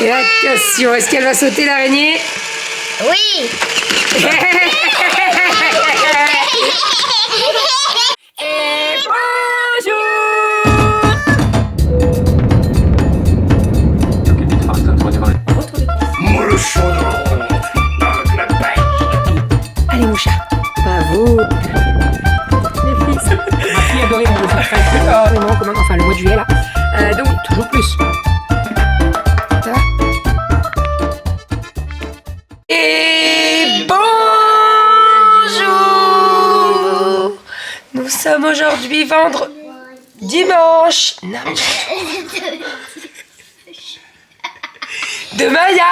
Et attention, est-ce qu'elle va sauter l'araignée? Oui. Et bonjour. Allez mon chat, bravo. Les fils. Ma fille adorait mon beau-frère. Enfin le mois de juillet là. Donc toujours plus. Ça va? Et bonjour. Nous sommes aujourd'hui dimanche. Non. Demain il y a...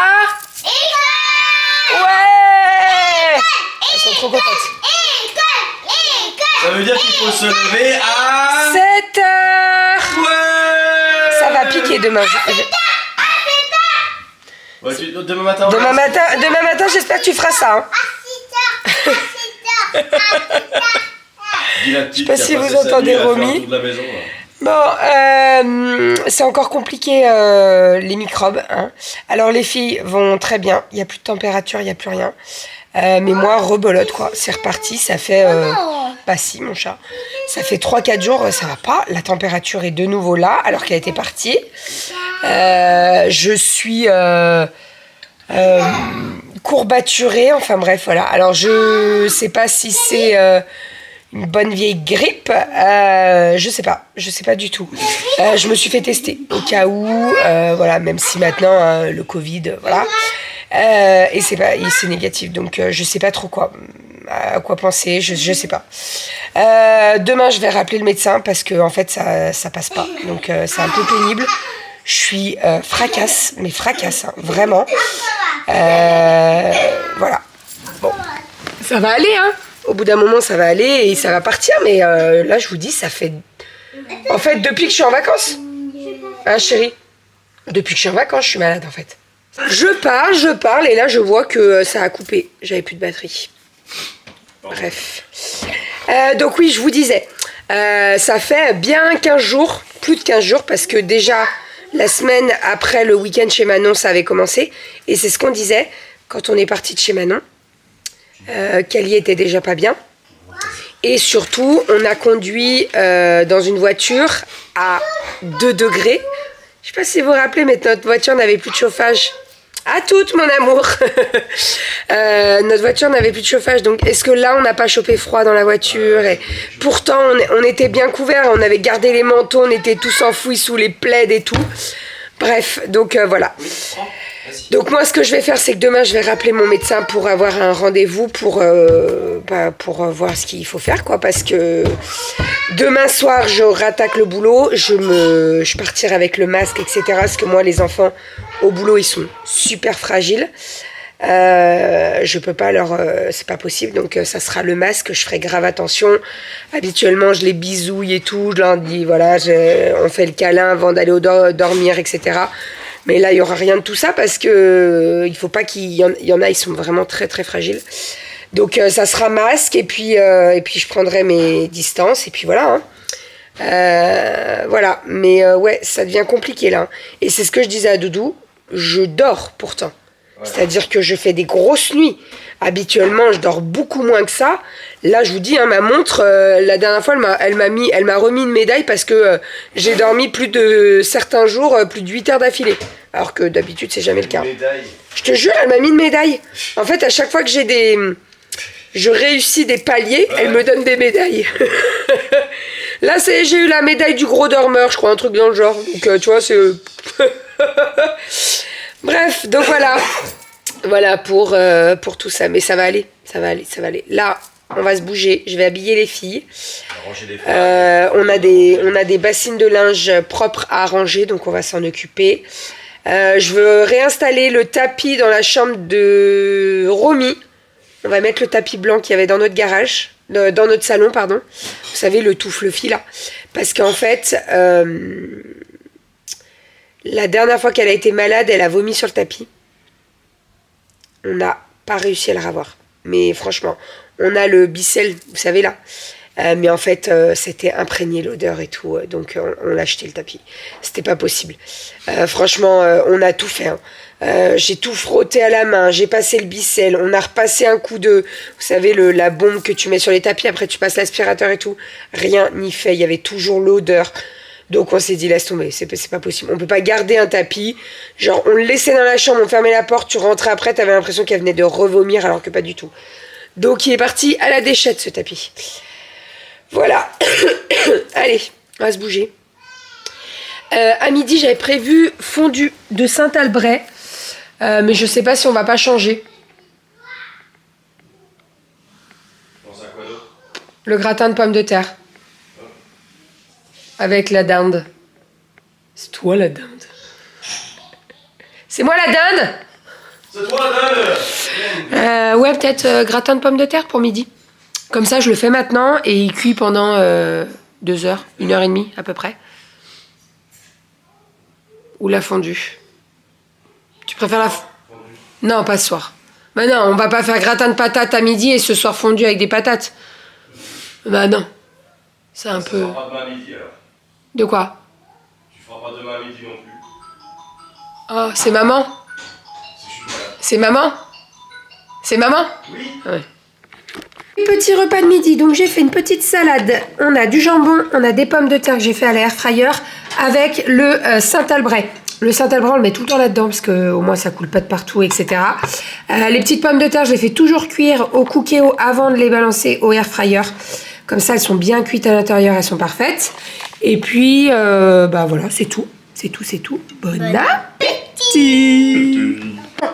Ouais. Elles sont trop contentes. Ça veut dire qu'il faut se lever à 7h. Ouais. Ça va piquer demain. Ouais, demain matin. Demain matin, j'espère que tu feras ça. Hein. Je sais pas si vous entendez Romy. Bon, c'est encore compliqué les microbes. Hein. Alors les filles vont très bien. Il n'y a plus de température, il n'y a plus rien. Mais moi, rebolote quoi. C'est reparti. Ça fait... Bah si, mon chat. Ça fait 3-4 jours, ça va pas. La température est de nouveau là, alors qu'elle était partie. Je suis courbaturée. Enfin bref, voilà. Alors je sais pas si c'est... une bonne vieille grippe, je sais pas du tout. Je me suis fait tester au cas où, voilà, même si maintenant le Covid, voilà, et c'est négatif, donc je sais pas trop à quoi penser, je sais pas. Demain je vais rappeler le médecin parce que en fait ça passe pas, donc c'est un peu pénible. Je suis fracasse, hein, vraiment. Voilà. Bon, ça va aller, hein. Au bout d'un moment, ça va aller et ça va partir. Mais là, je vous dis, ça fait... En fait, depuis que je suis en vacances. Hein, chérie? Depuis que je suis en vacances, je suis malade, en fait. Je parle et là, je vois que ça a coupé. J'avais plus de batterie. Bref. Donc oui, je vous disais, ça fait bien 15 jours, plus de 15 jours, parce que déjà, la semaine après le week-end chez Manon, ça avait commencé. Et c'est ce qu'on disait quand on est parti de chez Manon. Qu'elle y était déjà pas bien. Et surtout, on a conduit dans une voiture à 2 degrés. Je sais pas si vous vous rappelez, mais notre voiture n'avait plus de chauffage. À toutes, mon amour. Notre voiture n'avait plus de chauffage. Donc, est-ce que là, on n'a pas chopé froid dans la voiture? Et pourtant, on était bien couverts. On avait gardé les manteaux. On était tous enfouis sous les plaids et tout. Bref, donc voilà. Donc moi, ce que je vais faire, c'est que demain, je vais rappeler mon médecin pour avoir un rendez-vous pour voir ce qu'il faut faire, quoi. Parce que demain soir, je rattaque le boulot, je partirai avec le masque, etc. Parce que moi, les enfants au boulot, ils sont super fragiles. Je peux pas c'est pas possible, donc ça sera le masque. Je ferai grave attention. Habituellement, je les bisouille et tout. Je leur dis voilà, on fait le câlin avant d'aller dormir, etc. Mais là, il y aura rien de tout ça parce que il faut pas qu'il y en a, ils sont vraiment très très fragiles. Donc ça sera masque et puis je prendrai mes distances et puis voilà. Hein. Voilà, mais ouais, ça devient compliqué là. Et c'est ce que je disais à Doudou. Je dors pourtant. Ouais. C'est-à-dire que je fais des grosses nuits. Habituellement, je dors beaucoup moins que ça. Là, je vous dis, hein, ma montre, la dernière fois, elle m'a remis une médaille parce que j'ai dormi plus de certains jours, plus de 8 heures d'affilée. Alors que d'habitude, c'est jamais le cas. Je te jure, elle m'a mis une médaille. En fait, à chaque fois que je réussis des paliers, ouais. Elle me donne des médailles. Là, j'ai eu la médaille du gros dormeur, je crois, un truc dans le genre. Donc, tu vois, c'est... Bref, donc voilà. Voilà pour tout ça. Mais ça va aller. Là, on va se bouger. Je vais habiller les filles. On a des bassines de linge propres à ranger, donc on va s'en occuper. Je veux réinstaller le tapis dans la chambre de Romy. On va mettre le tapis blanc qu'il y avait dans notre garage, dans notre salon, pardon. Vous savez, le tout fluffy là. Parce qu'en fait, la dernière fois qu'elle a été malade, elle a vomi sur le tapis. On n'a pas réussi à le revoir. Mais franchement, on a le Bicel, vous savez là. Mais en fait, c'était imprégné l'odeur et tout. Donc, on l'a acheté le tapis. C'était pas possible. Franchement, on a tout fait. Hein. J'ai tout frotté à la main, j'ai passé le bicelle, on a repassé un coup de, vous savez, la bombe que tu mets sur les tapis, après tu passes l'aspirateur et tout. Rien n'y fait, il y avait toujours l'odeur. Donc on s'est dit, laisse tomber, c'est pas possible. On peut pas garder un tapis, genre on le laissait dans la chambre, on fermait la porte, tu rentrais après, t'avais l'impression qu'elle venait de revomir alors que pas du tout. Donc il est parti à la déchette ce tapis. Voilà. Allez, on va se bouger. À midi, j'avais prévu fondu de Saint-Albret. Mais je sais pas si on va pas changer. Pense à quoi d'autre? Le gratin de pommes de terre. Avec la dinde. C'est toi la dinde. C'est moi la dinde? C'est toi la dinde. Ouais, peut-être gratin de pommes de terre pour midi. Comme ça, je le fais maintenant et il cuit pendant 2 heures, 1h30 à peu près. Ou la fondue. Tu préfères la... Non, pas ce soir. Bah non, on va pas faire gratin de patates à midi et ce soir fondu avec des patates. Bah non. C'est un peu... Tu feras pas demain à midi alors. De quoi? Tu feras pas demain à midi non plus. Oh, c'est maman? Si je suis pas là. C'est maman? C'est maman? Oui. Ouais. Petit repas de midi, donc j'ai fait une petite salade. On a du jambon, on a des pommes de terre que j'ai fait à l'air fryer avec le Saint-Albret. Le Saint-Albret, on le met tout le temps là-dedans parce que au moins ça coule pas de partout, etc. Les petites pommes de terre, je les fais toujours cuire au cookéo avant de les balancer au air fryer. Comme ça, elles sont bien cuites à l'intérieur, elles sont parfaites. Et puis, bah voilà, c'est tout. C'est tout. Bon appétit.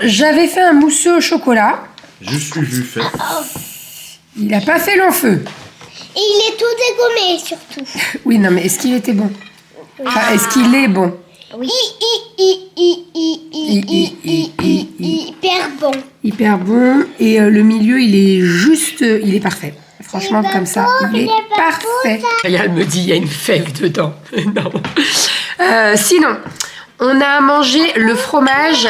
J'avais fait un mousseux au chocolat. Juste vu fait. Il a pas fait long feu. Et il est tout dégommé, surtout. Oui, non, mais est-ce qu'il était bon? Enfin, est-ce qu'il est bon? Oui. Hyper bon. Hyper bon. Et le milieu, il est juste... il est parfait. Franchement, comme ça, il est parfait. Elle me dit, il y a une fève dedans. Non. Sinon, on a mangé le fromage,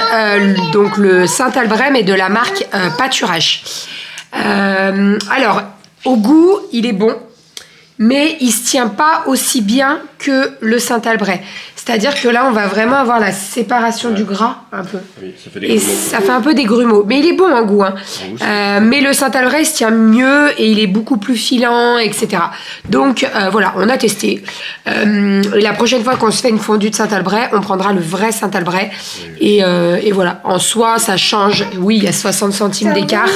donc le Saint-Albret, mais de la marque Pâturage. Alors, au goût, il est bon, mais il se tient pas aussi bien que le Saint-Albret. C'est-à-dire que là, on va vraiment avoir la séparation du gras, un peu. Oui, ça fait des Et grumeaux. ça fait un peu des grumeaux. Mais il est bon en goût. Hein. Mais le Saint-Albret, il se tient mieux et il est beaucoup plus filant, etc. Donc, voilà, on a testé. La prochaine fois qu'on se fait une fondue de Saint-Albret, on prendra le vrai Saint-Albret. Et voilà, en soi, ça change. Oui, il y a 60 centimes d'écart.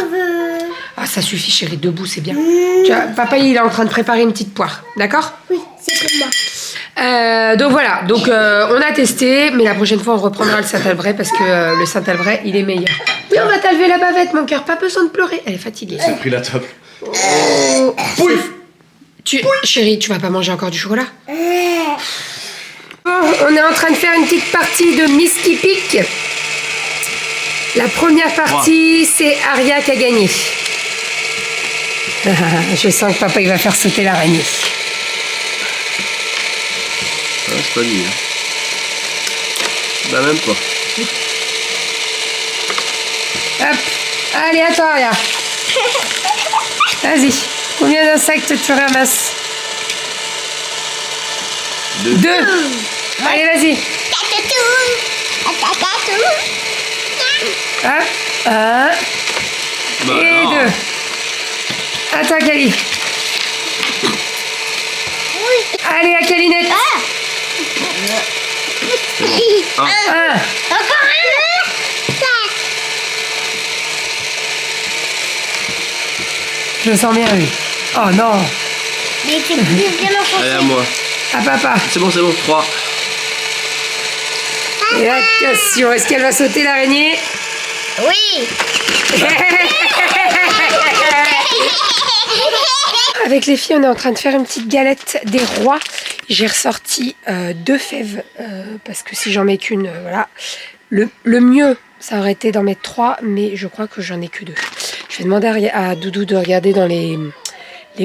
Ah, ça suffit, chérie, debout, c'est bien. Tu vois, papa, il est en train de préparer une petite poire, d'accord? Oui, c'est pour moi. Donc voilà, donc on a testé, mais la prochaine fois, on reprendra le Saint-Albret parce que le Saint-Albret, il est meilleur. Oui, on va t'enlever la bavette, mon cœur, pas besoin de pleurer. Elle est fatiguée. J'ai pris la table. Oh, chérie, tu vas pas manger encore du chocolat? Bon, on est en train de faire une petite partie de Miss qui pique. La première partie, c'est Aria qui a gagné. Je sens que papa il va faire sauter l'araignée. Ah, c'est pas lui. Hein. Bah même pas. Hop, allez à toi Aria. Vas-y, combien d'insectes tu ramasses? 2. 2. Allez, vas-y. Hop, 1 Bah, et non. 2. À toi, Cali. Allez, à Calinette. 1. Encore un. Je sens bien, lui. Oh non. Il était plus bien enfoncé. Allez à moi. À papa. C'est bon, 3. Et attention, est-ce qu'elle va sauter l'araignée? Oui. Avec les filles, on est en train de faire une petite galette des rois. J'ai ressorti 2 fèves parce que si j'en mets qu'une, voilà. Le mieux, ça aurait été d'en mettre 3, mais je crois que j'en ai que 2. Je vais demander à Doudou de regarder dans les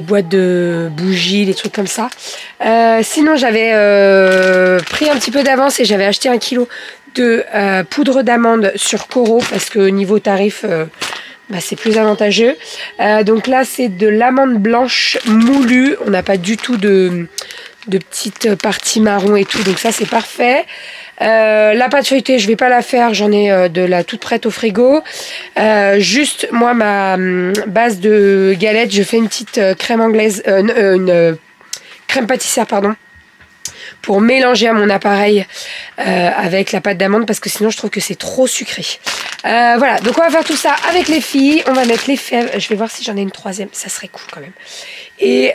boîtes de bougies, les trucs comme ça. Sinon, j'avais pris un petit peu d'avance et j'avais acheté 1 kilo de poudre d'amande sur Coro parce que niveau tarif, bah, c'est plus avantageux. Donc là, c'est de l'amande blanche moulue. On n'a pas du tout de petites parties marron et tout, donc ça c'est parfait. La pâte feuilletée, je vais pas la faire, j'en ai de la toute prête au frigo. Juste, moi, ma base de galette, je fais une petite crème anglaise, une crème pâtissière, pardon, pour mélanger à mon appareil avec la pâte d'amande, parce que sinon je trouve que c'est trop sucré. Voilà, donc on va faire tout ça avec les filles. On va mettre les fèves. Je vais voir si j'en ai une troisième, ça serait cool quand même. Et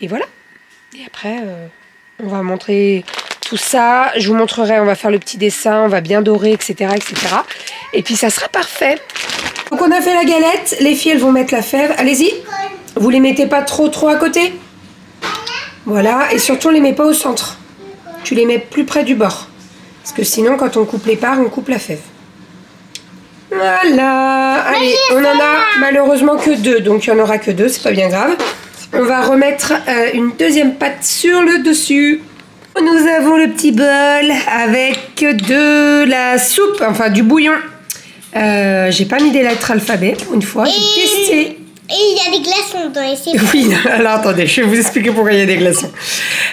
voilà. Et après, on va montrer tout ça. Je vous montrerai, on va faire le petit dessin, on va bien dorer, etc., etc. Et puis ça sera parfait. Donc on a fait la galette. Les filles, elles vont mettre la fève. Allez-y. Vous les mettez pas trop à côté. Voilà. Et surtout, on les met pas au centre. Tu les mets plus près du bord. Parce que sinon, quand on coupe les parts, on coupe la fève. Voilà. Allez, on en a malheureusement que 2. Donc il n'y en aura que 2, c'est pas bien grave. On va remettre une deuxième pâte sur le dessus. Nous avons le petit bol avec de la soupe, enfin du bouillon. J'ai pas mis des lettres alphabet pour une fois, j'ai testé. Et il y a des glaçons dans les cépages. Oui, alors attendez, je vais vous expliquer pourquoi il y a des glaçons.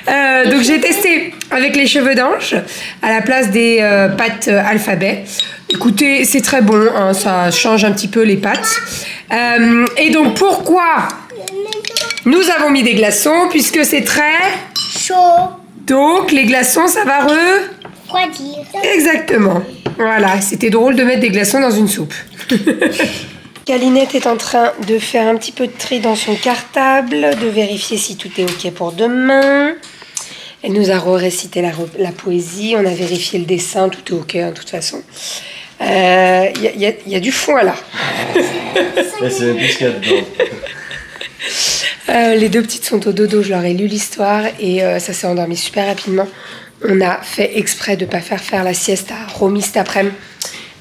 Donc j'ai testé avec les cheveux d'ange à la place des pâtes alphabet. Écoutez, c'est très bon, hein, ça change un petit peu les pâtes. Et donc pourquoi nous avons mis des glaçons, puisque c'est très Chaud. Donc les glaçons, ça va Refroidir. Exactement. Voilà, c'était drôle de mettre des glaçons dans une soupe. Calinette est en train de faire un petit peu de tri dans son cartable, de vérifier si tout est ok pour demain. Elle nous a récité la poésie, on a vérifié le dessin, tout est ok de toute façon. Y a du fond là. Et c'est même plus ce qu'il y a dedans. Les deux petites sont au dodo, je leur ai lu l'histoire et ça s'est endormi super rapidement. On a fait exprès de ne pas faire la sieste à Romy cet après-midi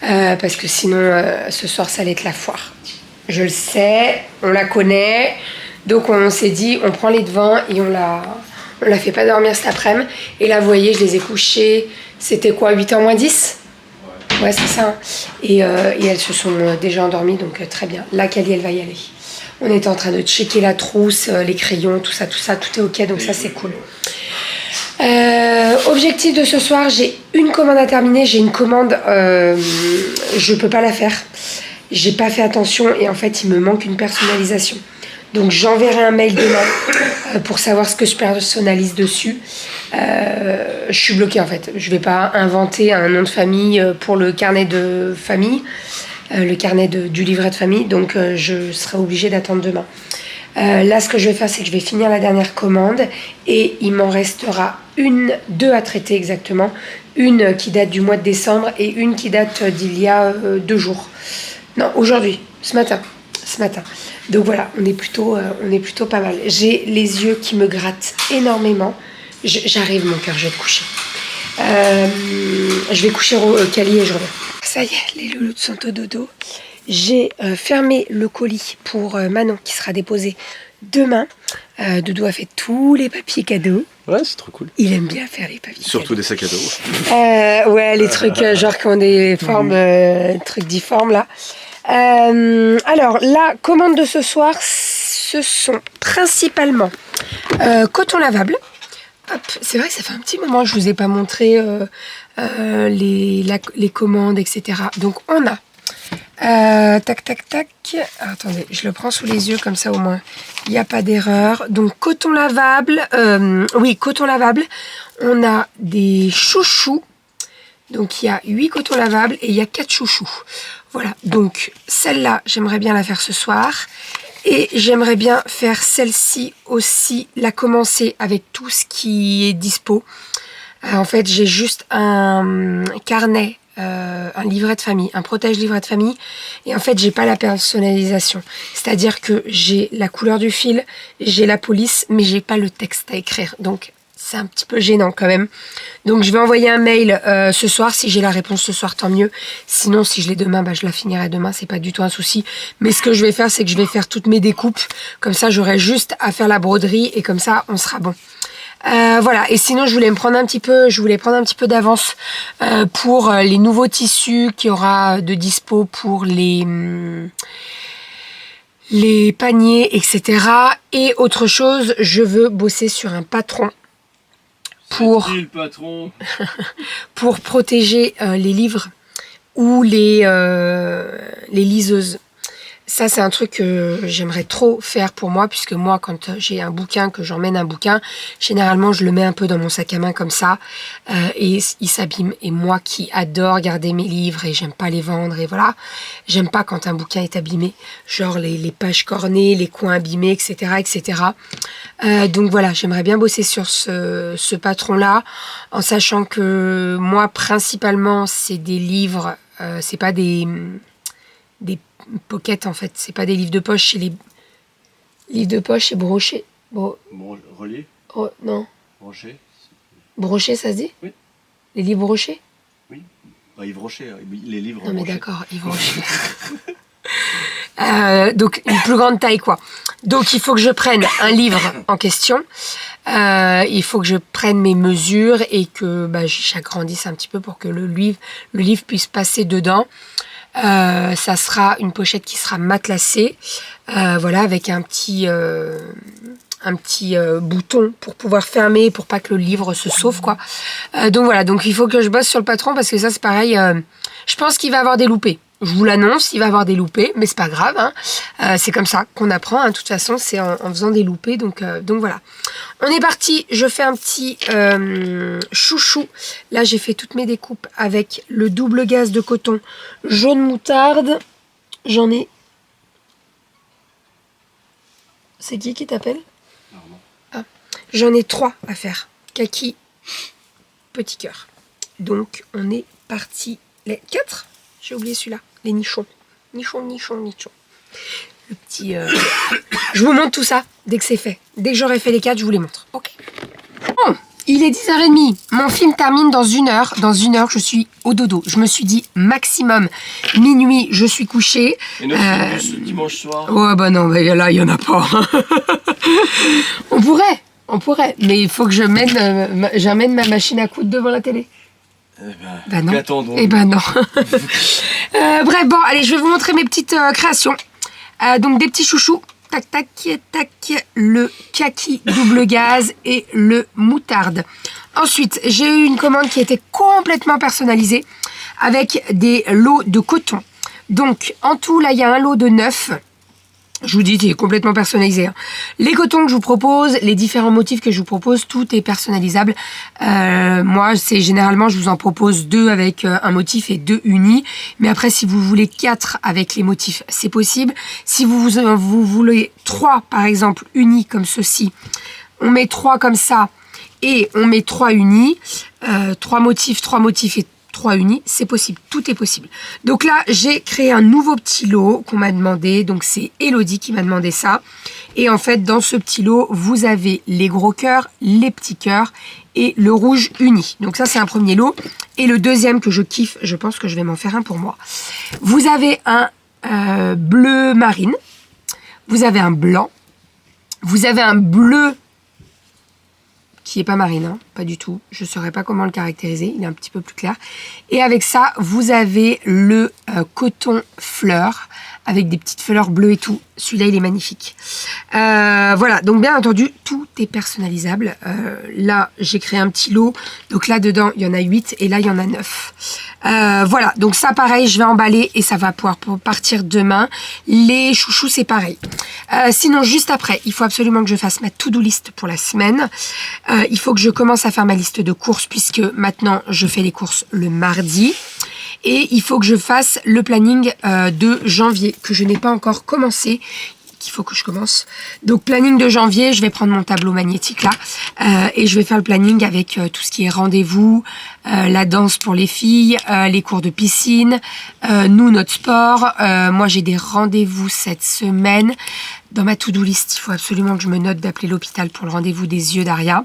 parce que sinon ce soir ça allait être la foire. Je le sais, on la connaît, donc on s'est dit on prend les devants et on la fait pas dormir cet après-midi. Et là vous voyez, je les ai couchés, c'était quoi, 8h moins 10 ? Ouais, c'est ça. Et elles se sont déjà endormies, donc très bien. Là, Cali, elle va y aller. On est en train de checker la trousse, les crayons, tout ça, tout est ok, donc ça c'est cool. Objectif de ce soir, j'ai une commande à terminer, j'ai une commande, je peux pas la faire. J'ai pas fait attention et en fait il me manque une personnalisation. Donc j'enverrai un mail demain pour savoir ce que je personnalise dessus. Je suis bloquée en fait. Je vais pas inventer un nom de famille pour le carnet de famille. Le carnet du livret de famille, donc je serai obligée d'attendre demain. Là, ce que je vais faire, c'est que je vais finir la dernière commande et il m'en restera deux à traiter exactement. Une qui date du mois de décembre et une qui date d'il y a 2 jours. Non, aujourd'hui, ce matin. Donc voilà, on est plutôt pas mal. J'ai les yeux qui me grattent énormément. J'arrive, mon cœur, je vais te coucher. Je vais coucher Cali et je reviens. Ça y est, les loulous sont au dodo. J'ai fermé le colis pour Manon qui sera déposé demain. Dodo a fait tous les papiers cadeaux. Ouais, c'est trop cool. Il aime bien faire les papiers Surtout des sacs à dos. Ouais, les trucs genre qui ont des formes, trucs difformes là. Alors, la commande de ce soir, ce sont principalement coton lavable. Hop, c'est vrai que ça fait un petit moment que je vous ai pas montré les commandes, etc. Donc on a tac. Attendez, je le prends sous les yeux comme ça au moins il n'y a pas d'erreur. Donc coton lavable, coton lavable. On a des chouchous. Donc il y a 8 cotons lavables et il y a 4 chouchous. Voilà, donc celle-là, j'aimerais bien la faire ce soir. Et j'aimerais bien faire celle-ci aussi, la commencer avec tout ce qui est dispo. En fait, j'ai juste un carnet, un livret de famille, un protège livret de famille. Et en fait, j'ai pas la personnalisation. C'est-à-dire que j'ai la couleur du fil, j'ai la police, mais j'ai pas le texte à écrire. Donc, c'est un petit peu gênant quand même. Donc, je vais envoyer un mail ce soir. Si j'ai la réponse ce soir, tant mieux. Sinon, si je l'ai demain, je la finirai demain. C'est pas du tout un souci. Mais ce que je vais faire, c'est que je vais faire toutes mes découpes. Comme ça, j'aurai juste à faire la broderie et comme ça, on sera bon. Voilà, et sinon je voulais prendre un petit peu d'avance pour les nouveaux tissus qu'il y aura de dispo pour les paniers, etc. Et autre chose, je veux bosser sur un patron pour le patron. pour protéger les livres ou les liseuses. Ça, c'est un truc que j'aimerais trop faire pour moi, puisque moi, quand j'ai un bouquin, que j'emmène un bouquin, généralement, je le mets un peu dans mon sac à main comme ça, et il s'abîme. Et moi qui adore garder mes livres et j'aime pas les vendre, et voilà, j'aime pas quand un bouquin est abîmé, genre les pages cornées, les coins abîmés, etc., etc. Donc voilà, j'aimerais bien bosser sur ce patron-là, en sachant que moi, principalement, c'est des livres, c'est pas des pocket en fait, c'est pas des livres de poche, c'est les livres de poche, c'est broché. Relié. Oh, non. Broché. Broché, ça se dit? Oui. Les livres brochés? Oui. Bah, Yves Rocher, les livres. Non mais d'accord, Yves Rocher. Donc une plus grande taille quoi. Donc il faut que je prenne un livre en question. Il faut que je prenne mes mesures et que j'agrandisse un petit peu pour que le livre puisse passer dedans. Ça sera une pochette qui sera matelassée, voilà, avec un petit bouton pour pouvoir fermer, pour pas que le livre se sauve, quoi. Donc voilà, donc il faut que je bosse sur le patron parce que ça c'est pareil, je pense qu'il va avoir des loupés. Je vous l'annonce, il va avoir des loupés, mais c'est pas grave, hein. C'est comme ça qu'on apprend, hein. De toute façon, c'est en faisant des loupés, donc voilà. On est parti, je fais un petit chouchou. Là, j'ai fait toutes mes découpes avec le double gaze de coton jaune moutarde. J'en ai... C'est qui t'appelle? Ah. J'en ai 3 à faire. Kaki, petit cœur. Donc, on est parti. Les 4? J'ai oublié celui-là. Les nichons. Nichons. Le petit... Je vous montre tout ça dès que c'est fait. Dès que j'aurai fait les 4, je vous les montre. Ok. Bon, il est 10h30. Mon film termine dans 1 heure. Dans 1 heure, je suis au dodo. Je me suis dit maximum minuit, je suis couchée. Et notre dimanche soir. Ouais, bah non, mais là, il n'y en a pas. On pourrait. Mais il faut que j'amène ma machine à coudre devant la télé. Non. Qu'attendons. Non. Bref, bon, allez, je vais vous montrer mes petites créations. Donc, des petits chouchous. Tac, tac, tac. Le kaki double gaz et le moutarde. Ensuite, j'ai eu une commande qui était complètement personnalisée avec des lots de coton. Donc, en tout, là, il y a un lot de 9. Je vous dis, c'est complètement personnalisé. Hein. Les cotons que je vous propose, les différents motifs que je vous propose, tout est personnalisable. Moi, c'est généralement, je vous en propose 2 avec un motif et 2 unis. Mais après, si vous voulez 4 avec les motifs, c'est possible. Si vous voulez 3, par exemple, unis comme ceci, on met 3 comme ça et on met 3 unis. 3 motifs et 3 unis, c'est possible, tout est possible. Donc là, j'ai créé un nouveau petit lot qu'on m'a demandé, donc c'est Elodie qui m'a demandé ça. Et en fait, dans ce petit lot, vous avez les gros cœurs, les petits cœurs et le rouge uni. Donc ça, c'est un premier lot. Et le deuxième que je kiffe, je pense que je vais m'en faire un pour moi. Vous avez un bleu marine, vous avez un blanc, vous avez un bleu qui est pas marine, hein, pas du tout. Je ne saurais pas comment le caractériser, il est un petit peu plus clair. Et avec ça, vous avez le coton fleur, avec des petites fleurs bleues et tout. Celui-là, il est magnifique. Voilà, donc bien entendu, tout est personnalisable. Là, j'ai créé un petit lot. Donc là, dedans, il y en a 8 et là, il y en a 9. Voilà, donc ça, pareil, je vais emballer et ça va pouvoir partir demain. Les chouchous, c'est pareil. Sinon, juste après, il faut absolument que je fasse ma to-do list pour la semaine. Il faut que je commence à faire ma liste de courses puisque maintenant, je fais les courses le mardi. Et il faut que je fasse le planning de janvier, que je n'ai pas encore commencé, qu'il faut que je commence. Donc planning de janvier, je vais prendre mon tableau magnétique là, et je vais faire le planning avec tout ce qui est rendez-vous, la danse pour les filles, les cours de piscine, nous, notre sport. Moi, j'ai des rendez-vous cette semaine. Dans ma to-do list, il faut absolument que je me note d'appeler l'hôpital pour le rendez-vous des yeux d'Aria.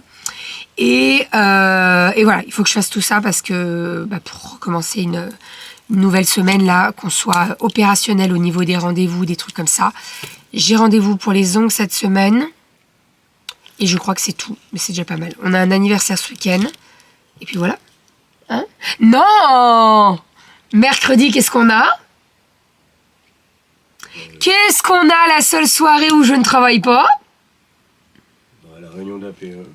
Et voilà, il faut que je fasse tout ça parce que pour recommencer une nouvelle semaine là, qu'on soit opérationnel au niveau des rendez-vous, des trucs comme ça. J'ai rendez-vous pour les ongles cette semaine. Et je crois que c'est tout, mais c'est déjà pas mal. On a un anniversaire ce week-end. Et puis voilà. Hein? Non! Mercredi, qu'est-ce qu'on a? Qu'est-ce qu'on a la seule soirée où je ne travaille pas? La réunion d'APE.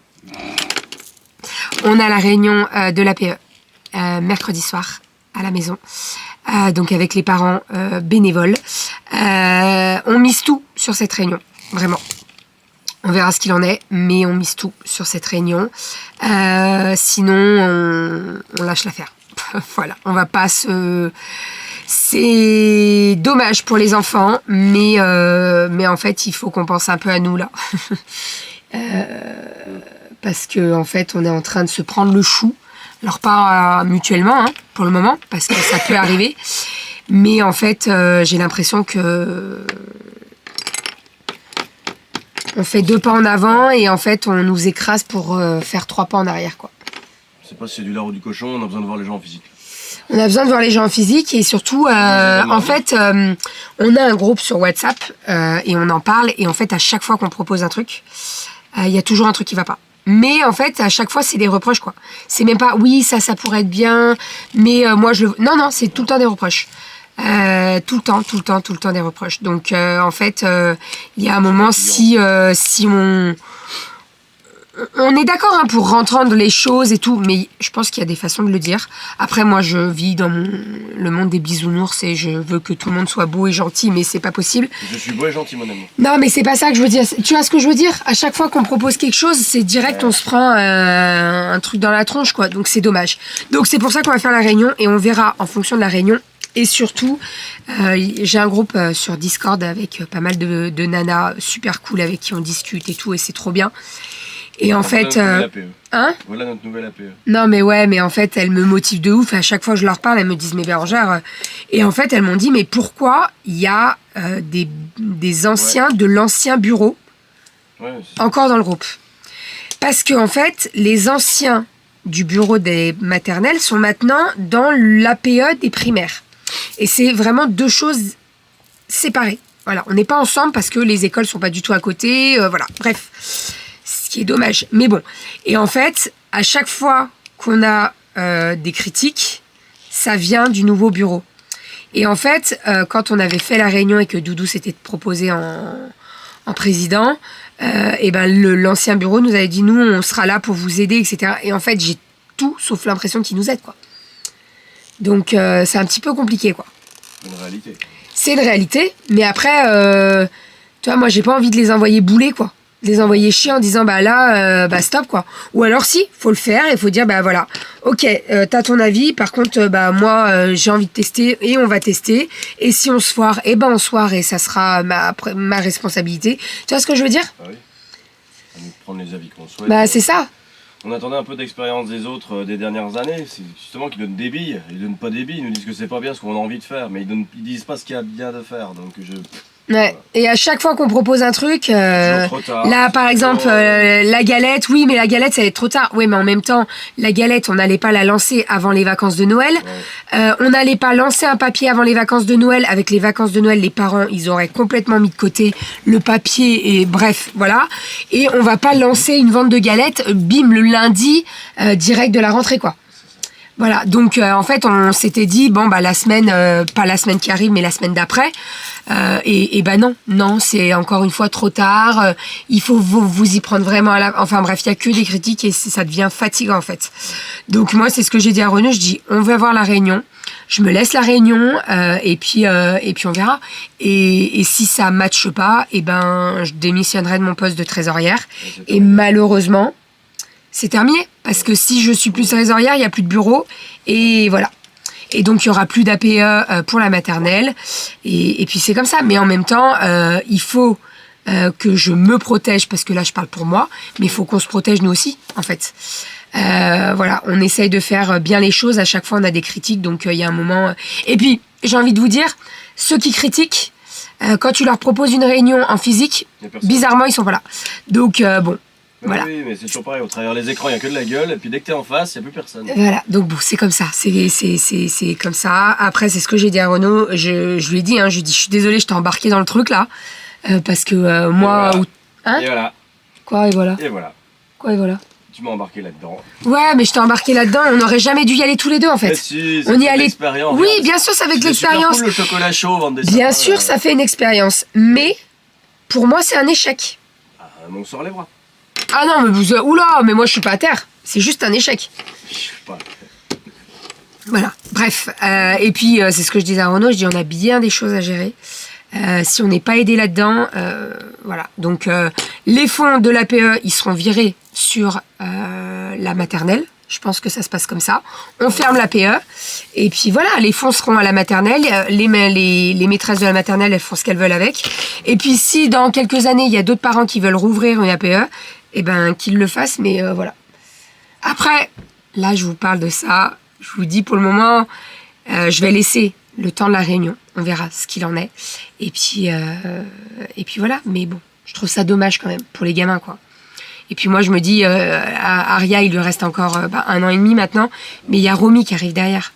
On a la réunion de l'APE mercredi soir à la maison. Donc avec les parents bénévoles. On mise tout sur cette réunion, vraiment. On verra ce qu'il en est, mais on mise tout sur cette réunion. Sinon, on lâche l'affaire. Voilà, on va pas se... C'est dommage pour les enfants, mais en fait, il faut qu'on pense un peu à nous, là. Parce que en fait, on est en train de se prendre le chou. Alors pas mutuellement, hein, pour le moment, parce que ça peut arriver. Mais en fait, j'ai l'impression que... On fait 2 pas en avant et en fait, on nous écrase pour faire 3 pas en arrière, quoi. Je sais pas si c'est du lard ou du cochon, on a besoin de voir les gens en physique. On a besoin de voir les gens en physique et surtout, en fait, on a un groupe sur WhatsApp et on en parle. Et en fait, à chaque fois qu'on propose un truc, il y a toujours un truc qui va pas. Mais en fait, à chaque fois, c'est des reproches, quoi. C'est même pas, oui, ça pourrait être bien, mais moi, je le... Non, c'est tout le temps des reproches. Tout le temps des reproches. Donc, en fait, il y a un moment, si on est d'accord hein, pour rentendre les choses et tout, mais je pense qu'il y a des façons de le dire. Après, moi, je vis dans le monde des bisounours et je veux que tout le monde soit beau et gentil, mais c'est pas possible. Je suis beau et gentil, mon amour. Non, mais c'est pas ça que je veux dire. Tu vois ce que je veux dire? À chaque fois qu'on propose quelque chose, c'est direct, on se prend un truc dans la tronche, quoi. Donc, c'est dommage. Donc, c'est pour ça qu'on va faire la réunion et on verra en fonction de la réunion. Et surtout, j'ai un groupe sur Discord avec pas mal de nanas super cool avec qui on discute et tout, et c'est trop bien. Et en fait... Hein? Voilà notre nouvelle APE. Non mais ouais, mais en fait, elles me motivent de ouf. À chaque fois que je leur parle, elles me disent, mais Bérangère... Et en fait, elles m'ont dit, mais pourquoi il y a des anciens de l'ancien bureau encore dans le groupe? Parce que en fait, les anciens du bureau des maternelles sont maintenant dans l'APE des primaires. Et c'est vraiment 2 choses séparées. Voilà, on n'est pas ensemble parce que les écoles sont pas du tout à côté. Voilà, bref, ce qui est dommage. Mais bon, et en fait, à chaque fois qu'on a des critiques, ça vient du nouveau bureau. Et en fait, quand on avait fait la réunion et que Doudou s'était proposé en président, et ben l'ancien bureau nous avait dit, nous, on sera là pour vous aider, etc. Et en fait, j'ai tout sauf l'impression qu'ils nous aident, quoi. Donc, c'est un petit peu compliqué, quoi. Une réalité. C'est une réalité, mais après, tu vois, moi, j'ai pas envie de les envoyer bouler, quoi. De les envoyer chier en disant, bah là, bah stop, quoi. Ou alors, si, faut le faire, il faut dire, bah voilà, ok, t'as ton avis, par contre, bah moi, j'ai envie de tester, et on va tester, et si on se foire, eh ben on se foire, et ça sera ma responsabilité. Tu vois ce que je veux dire? Ah oui. À nous prendre les avis qu'on souhaite. Bah, c'est ça. On attendait un peu d'expérience des autres des dernières années, c'est justement qu'ils donnent des billes. Ils donnent pas des billes, ils nous disent que c'est pas bien ce qu'on a envie de faire, mais ils disent pas ce qu'il y a bien de faire. Donc Ouais. Et à chaque fois qu'on propose un truc, là par exemple la galette, oui mais la galette ça va être trop tard. Oui mais en même temps, la galette on n'allait pas la lancer avant les vacances de Noël. Ouais. On n'allait pas lancer un papier avant les vacances de Noël. Avec les vacances de Noël, les parents ils auraient complètement mis de côté le papier et bref voilà. Et on va pas lancer une vente de galettes, bim le lundi direct de la rentrée quoi. Voilà, donc en fait on s'était dit bon bah la semaine, pas la semaine qui arrive mais la semaine d'après et bah non c'est encore une fois trop tard, il faut vous y prendre vraiment à la... Enfin bref, il y a que des critiques et ça devient fatigant en fait. Donc moi c'est ce que j'ai dit à Renaud, je dis on va voir la réunion, je me laisse la réunion et puis on verra. Et si ça matche pas, et ben je démissionnerai de mon poste de trésorière et malheureusement c'est terminé, parce que si je suis plus trésorière, il n'y a plus de bureau, et voilà. Et donc, il n'y aura plus d'APE pour la maternelle, et puis c'est comme ça. Mais en même temps, il faut que je me protège, parce que là, je parle pour moi, mais il faut qu'on se protège nous aussi, en fait. Voilà, on essaye de faire bien les choses, à chaque fois on a des critiques, donc il y a un moment... Et puis, j'ai envie de vous dire, ceux qui critiquent, quand tu leur proposes une réunion en physique, bizarrement, ils sont pas là. Donc, bon... Voilà. Oui, mais c'est toujours pareil, au travers les écrans, il n'y a que de la gueule, et puis dès que t'es en face, il n'y a plus personne. Voilà, donc bon, c'est comme ça, c'est comme ça. Après, c'est ce que j'ai dit à Renaud, je lui ai dit, je lui ai dit, je suis désolée, je t'ai embarqué dans le truc là, parce que moi... Voilà. Hein et voilà. Quoi, et voilà? Et voilà. Quoi, et voilà? Tu m'as embarqué là-dedans. Ouais, mais je t'ai embarqué là-dedans et on n'aurait jamais dû y aller tous les deux, en fait. Mais si, On y allait. L'expérience. Oui, bien sûr, ça fait de C'est super l'expérience. cool, le chocolat chaud, vendre des Bien sapins, sûr, ça fait une expérience. Mais, pour moi, c'est un échec. Ah, mais on sort les bras. Ah non, mais vous... Oula, mais moi, je suis pas à terre. C'est juste un échec. Je sais pas. Voilà, bref. Et puis, c'est ce que je disais à Renaud, je dis on a bien des choses à gérer. Si on n'est pas aidé là-dedans, voilà. Donc, les fonds de l'APE, ils seront virés sur la maternelle. Je pense que ça se passe comme ça. On ferme l'APE. Et puis voilà, les fonds seront à la maternelle. Les maîtresses de la maternelle, elles font ce qu'elles veulent avec. Et puis, si dans quelques années, il y a d'autres parents qui veulent rouvrir une APE, eh ben, qu'ils le fassent. Mais voilà. Après, là, je vous parle de ça. Je vous dis pour le moment, je vais laisser le temps de la réunion. On verra ce qu'il en est. Et puis voilà. Mais bon, je trouve ça dommage quand même pour les gamins, quoi. Et puis moi, je me dis, à Aria, il lui reste encore 1 an et demi maintenant. Mais il y a Romy qui arrive derrière.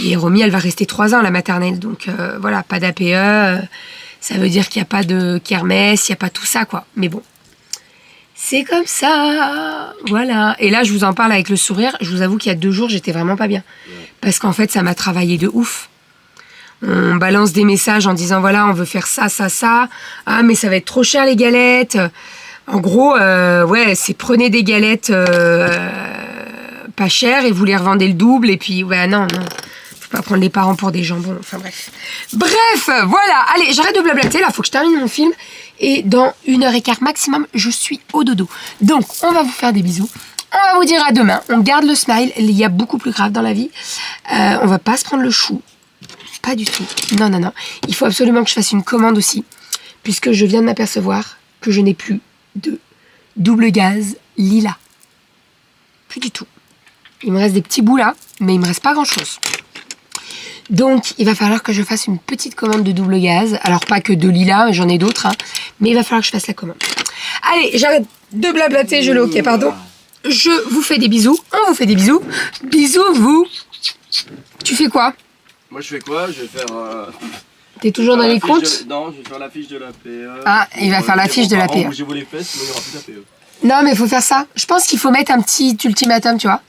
Et Romy, elle va rester 3 ans à la maternelle. Donc voilà, pas d'APE. Ça veut dire qu'il n'y a pas de kermesse, il n'y a pas tout ça, quoi. Mais bon. C'est comme ça, voilà. Et là, je vous en parle avec le sourire. Je vous avoue qu'il y a 2 jours, j'étais vraiment pas bien. Parce qu'en fait, ça m'a travaillé de ouf. On balance des messages en disant, voilà, on veut faire ça, ça, ça. Ah, mais ça va être trop cher, les galettes. En gros, ouais, c'est prenez des galettes pas chères et vous les revendez le double. Et puis, ouais, non. Faut pas prendre les parents pour des jambons. Enfin, bref. Bref, voilà. Allez, j'arrête de blablater, là. Faut que je termine mon film. Et dans 1h15 maximum, je suis au dodo. Donc, on va vous faire des bisous. On va vous dire à demain. On garde le smile. Il y a beaucoup plus grave dans la vie. On va pas se prendre le chou. Pas du tout. Non. Il faut absolument que je fasse une commande aussi. Puisque je viens de m'apercevoir que je n'ai plus de double gaz lila. Plus du tout. Il me reste des petits bouts là. Mais il me reste pas grand chose. Donc, il va falloir que je fasse une petite commande de double gaz. Alors, pas que de lila, j'en ai d'autres. Hein, mais il va falloir que je fasse la commande. Allez, j'arrête de blablater, je l'ai ok, pardon. Je vous fais des bisous. On vous fait des bisous. Bisous, vous. Tu fais quoi? Moi, je fais quoi? Je vais faire... T'es toujours dans les comptes? Non, je vais faire la fiche de l'APE. Ah, il va faire la fiche de l'APE. Bougez-vous les fesses, sinon il n'y aura plus d'APE. Non, mais il faut faire ça. Je pense qu'il faut mettre un petit ultimatum, tu vois.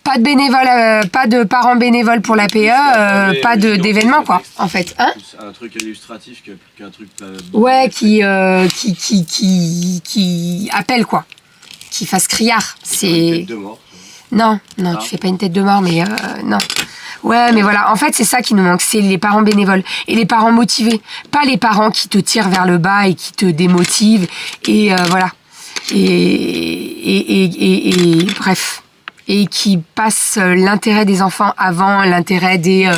Pas de bénévoles, pas de parents bénévoles pour l'APE, pas d'événements, quoi, en fait. Hein? Un truc illustratif qu'un truc... Ouais, qui appelle, quoi. Qui fasse criard. C'est... Une tête de mort. Non, tu fais pas une tête de mort, mais non. Ouais, mais voilà, en fait, c'est ça qui nous manque, c'est les parents bénévoles et les parents motivés. Pas les parents qui te tirent vers le bas et qui te démotivent, et voilà. Et bref. Et qui passent l'intérêt des enfants avant l'intérêt des...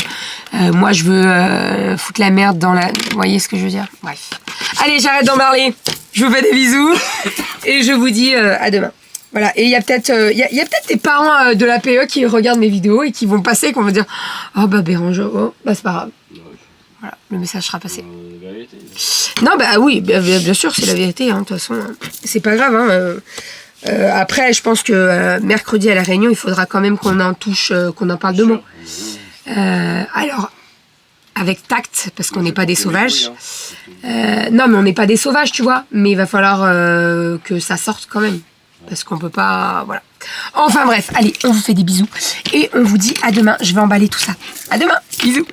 moi, je veux foutre la merde dans la... Vous voyez ce que je veux dire? Bref. Allez, j'arrête d'en parler. Je vous fais des bisous. Et je vous dis à demain. Voilà. Et il y a peut-être des parents de l'APE qui regardent mes vidéos et qui vont passer, qui vont me dire « Oh, bah, Bérangère, oh, bah, c'est pas grave. » Voilà, le message sera passé. Vérité. Non, bah oui, bien sûr, c'est la vérité. Hein, de toute façon, c'est pas grave, hein. Après, je pense que mercredi à la réunion, il faudra quand même qu'on en touche, qu'on en parle de mots. Alors, avec tact, parce qu'on n'est pas des sauvages. Non, mais on n'est pas des sauvages, tu vois. Mais il va falloir que ça sorte quand même. Parce qu'on peut pas... Voilà. Enfin bref, allez, on vous fait des bisous. Et on vous dit à demain. Je vais emballer tout ça. À demain. Bisous.